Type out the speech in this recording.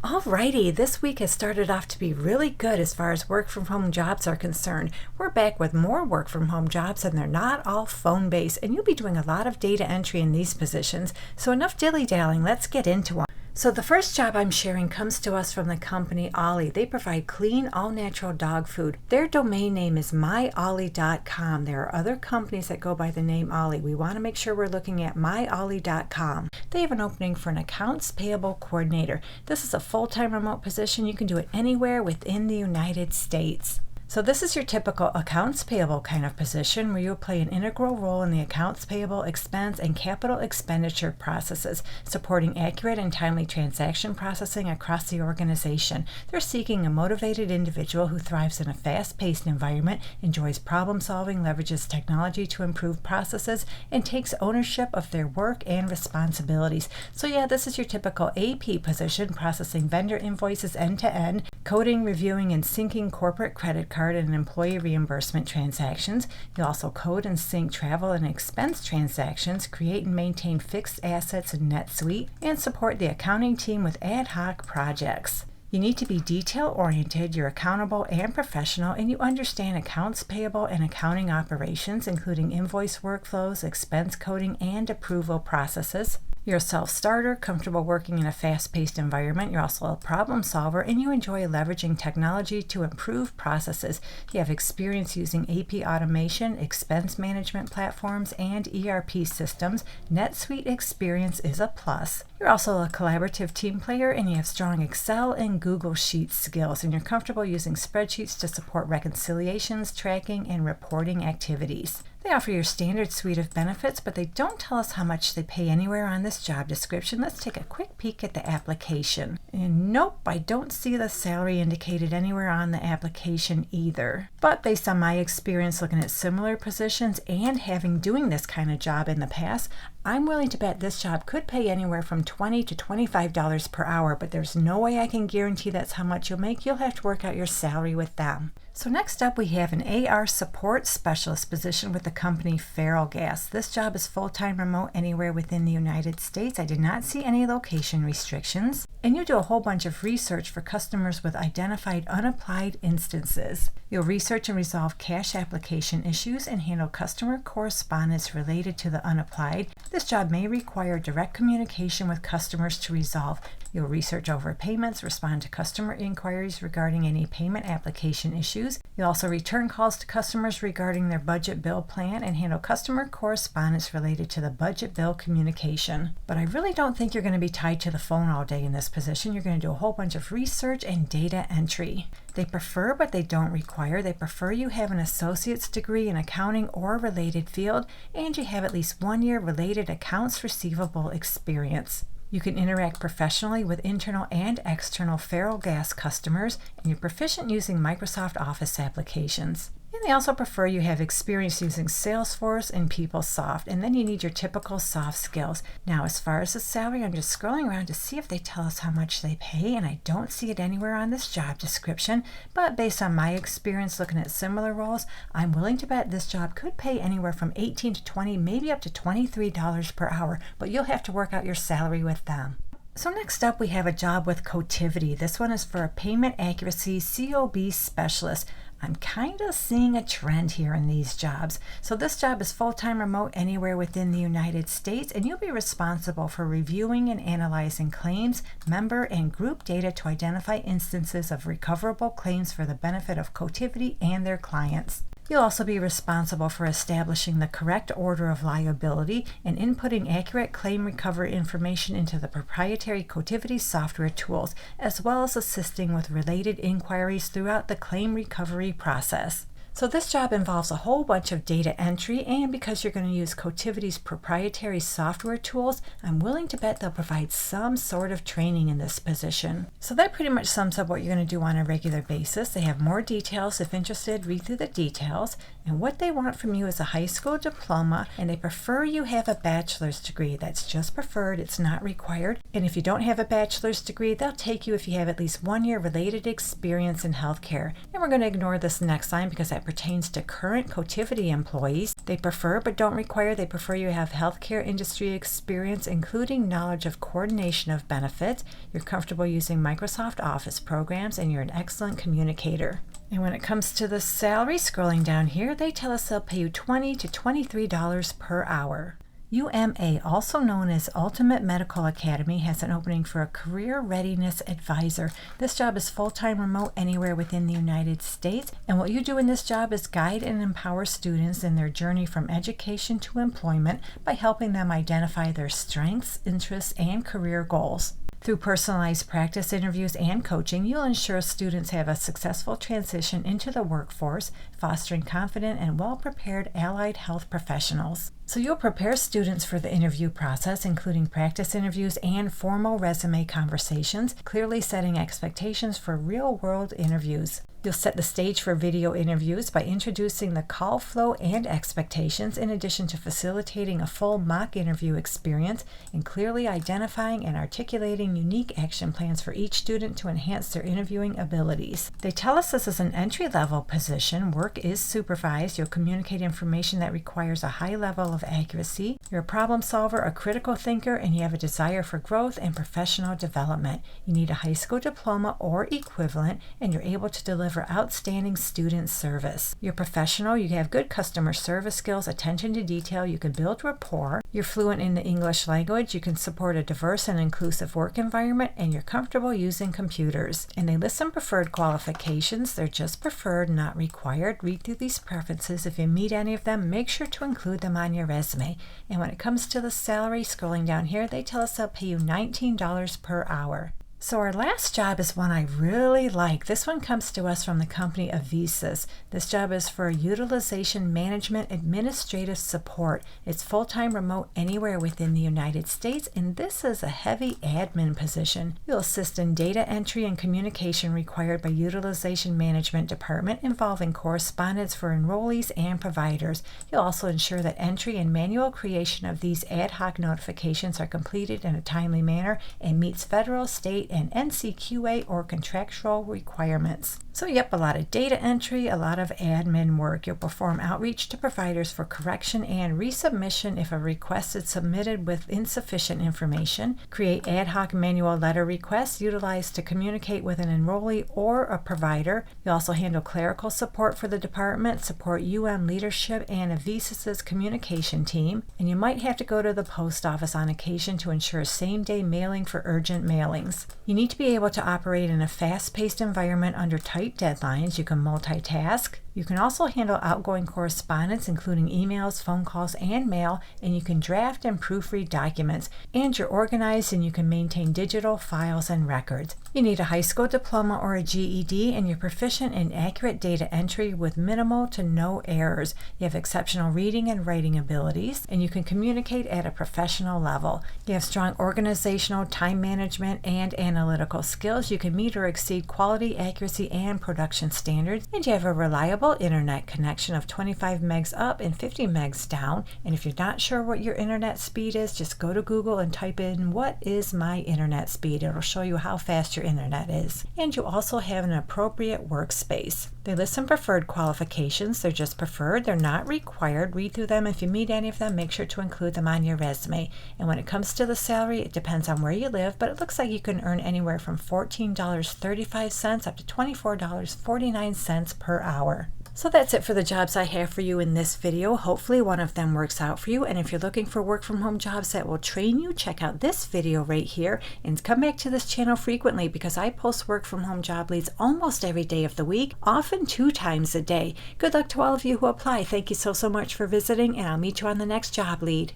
Alrighty, this week has started off to be really good as far as work from home jobs are concerned. We're back with more work from home jobs and they're not all phone based, and you'll be doing a lot of data entry in these positions. So enough dilly-dallying, let's get into them. So the first job I'm sharing comes to us from the company Ollie. They provide clean, all-natural dog food. Their domain name is myollie.com. There are other companies that go by the name Ollie. We want to make sure we're looking at myollie.com. They have an opening for an accounts payable coordinator. This is a full-time remote position. You can do it anywhere within the United States. So this is your typical accounts payable kind of position where you'll play an integral role in the accounts payable, expense, and capital expenditure processes, supporting accurate and timely transaction processing across the organization. They're seeking a motivated individual who thrives in a fast-paced environment, enjoys problem solving, leverages technology to improve processes, and takes ownership of their work and responsibilities. So yeah, this is your typical AP position, processing vendor invoices end-to-end, coding, reviewing, and syncing corporate credit card and employee reimbursement transactions. You'll also code and sync travel and expense transactions, create and maintain fixed assets in NetSuite, and support the accounting team with ad hoc projects. You need to be detail-oriented, you're accountable and professional, and you understand accounts payable and accounting operations, including invoice workflows, expense coding, and approval processes. You're a self-starter, comfortable working in a fast-paced environment. You're also a problem solver, and you enjoy leveraging technology to improve processes. You have experience using AP automation, expense management platforms, and ERP systems. NetSuite experience is a plus. You're also a collaborative team player, and you have strong Excel and Google Sheets skills, and you're comfortable using spreadsheets to support reconciliations, tracking, and reporting activities. They offer your standard suite of benefits, but they don't tell us how much they pay anywhere on this job description. Let's take a quick peek at the application. And nope, I don't see the salary indicated anywhere on the application either. But based on my experience looking at similar positions and having doing this kind of job in the past, I'm willing to bet this job could pay anywhere from $20 to $25 per hour, but there's no way I can guarantee that's how much you'll make. You'll have to work out your salary with them. So next up, we have an AR support specialist position with the company Feral Gas. This job is full-time remote anywhere within the United States. I did not see any location restrictions. And you do a whole bunch of research for customers with identified unapplied instances. You'll research and resolve cash application issues and handle customer correspondence related to the unapplied. This job may require direct communication with customers to resolve. You'll research overpayments, respond to customer inquiries regarding any payment application issues. You'll also return calls to customers regarding their budget bill plan and handle customer correspondence related to the budget bill communication. But I really don't think you're going to be tied to the phone all day in this position. You're going to do a whole bunch of research and data entry. They prefer, but they don't require. They prefer you have an associate's degree in accounting or related field, and you have at least 1 year related accounts receivable experience. You can interact professionally with internal and external Feral Gas customers, and you're proficient using Microsoft Office applications. And they also prefer you have experience using Salesforce and PeopleSoft, and then you need your typical soft skills. Now, as far as the salary, I'm just scrolling around to see if they tell us how much they pay, and I don't see it anywhere on this job description, but based on my experience looking at similar roles, I'm willing to bet this job could pay anywhere from $18 to $20, maybe up to $23 per hour, but you'll have to work out your salary with them. So next up, we have a job with Cotiviti. This one is for a payment accuracy COB specialist. I'm kind of seeing a trend here in these jobs. So this job is full-time remote anywhere within the United States, and you'll be responsible for reviewing and analyzing claims, member, and group data to identify instances of recoverable claims for the benefit of Cotiviti and their clients. You'll also be responsible for establishing the correct order of liability and inputting accurate claim recovery information into the proprietary Cotiviti software tools, as well as assisting with related inquiries throughout the claim recovery process. So this job involves a whole bunch of data entry, and because you're going to use Cotiviti's proprietary software tools, I'm willing to bet they'll provide some sort of training in this position. So that pretty much sums up what you're going to do on a regular basis. They have more details. If interested, read through the details. And what they want from you is a high school diploma, and they prefer you have a bachelor's degree. That's just preferred. It's not required. And if you don't have a bachelor's degree, they'll take you if you have at least 1 year related experience in healthcare. And we're going to ignore this next line because that that pertains to current Cotiviti employees. They prefer but don't require. They prefer you have healthcare industry experience, including knowledge of coordination of benefits. You're comfortable using Microsoft Office programs, and you're an excellent communicator. And when it comes to the salary, scrolling down here, they tell us they'll pay you $20 to $23 per hour. UMA, also known as Ultimate Medical Academy, has an opening for a career readiness advisor. This job is full-time remote anywhere within the United States, and what you do in this job is guide and empower students in their journey from education to employment by helping them identify their strengths, interests, and career goals. Through personalized practice interviews and coaching, you'll ensure students have a successful transition into the workforce, fostering confident and well-prepared allied health professionals. So you'll prepare students for the interview process, including practice interviews and formal resume conversations, clearly setting expectations for real-world interviews. You'll set the stage for video interviews by introducing the call flow and expectations, in addition to facilitating a full mock interview experience and clearly identifying and articulating unique action plans for each student to enhance their interviewing abilities. They tell us this is an entry-level position. Work is supervised. You'll communicate information that requires a high level of accuracy. You're a problem solver, a critical thinker, and you have a desire for growth and professional development. You need a high school diploma or equivalent, and you're able to deliver outstanding student service. You're professional, you have good customer service skills, attention to detail, you can build rapport, you're fluent in the English language, you can support a diverse and inclusive work environment, and you're comfortable using computers. And they list some preferred qualifications. They're just preferred, not required. Read through these preferences. If you meet any of them, make sure to include them on your resume. And when it comes to the salary, scrolling down here, they tell us they'll pay you $19 per hour. So our last job is one I really like. This one comes to us from the company Avisis. This job is for utilization management administrative support. It's full-time remote anywhere within the United States, and this is a heavy admin position. You'll assist in data entry and communication required by utilization management department involving correspondence for enrollees and providers. You'll also ensure that entry and manual creation of these ad hoc notifications are completed in a timely manner and meets federal, state, and NCQA or contractual requirements. So yep, a lot of data entry, a lot of admin work. You'll perform outreach to providers for correction and resubmission if a request is submitted with insufficient information. Create ad hoc manual letter requests utilized to communicate with an enrollee or a provider. You'll also handle clerical support for the department, support UN leadership and Avisis's communication team, and you might have to go to the post office on occasion to ensure same-day mailing for urgent mailings. You need to be able to operate in a fast-paced environment under tight deadlines. You can multitask. You can also handle outgoing correspondence, including emails, phone calls, and mail, and you can draft and proofread documents. And you're organized and you can maintain digital files and records. You need a high school diploma or a GED, and you're proficient in accurate data entry with minimal to no errors. You have exceptional reading and writing abilities, and you can communicate at a professional level. You have strong organizational, time management, and analytical skills. You can meet or exceed quality, accuracy, and production standards, and you have a reliable internet connection of 25 megs up and 50 megs down. And if you're not sure what your internet speed is, just go to Google and type in "what is my internet speed." It'll show you how fast your internet is. And you also have an appropriate workspace. They list some preferred qualifications. They're just preferred, they're not required. Read through them. If you meet any of them, make sure to include them on your resume. And when it comes to the salary, it depends on where you live, but it looks like you can earn anywhere from $14.35 up to $24.49 per hour. So that's it for the jobs I have for you in this video. Hopefully one of them works out for you. And if you're looking for work from home jobs that will train you, check out this video right here and come back to this channel frequently, because I post work from home job leads almost every day of the week, often 2 times a day. Good luck to all of you who apply. Thank you so much for visiting, and I'll meet you on the next job lead.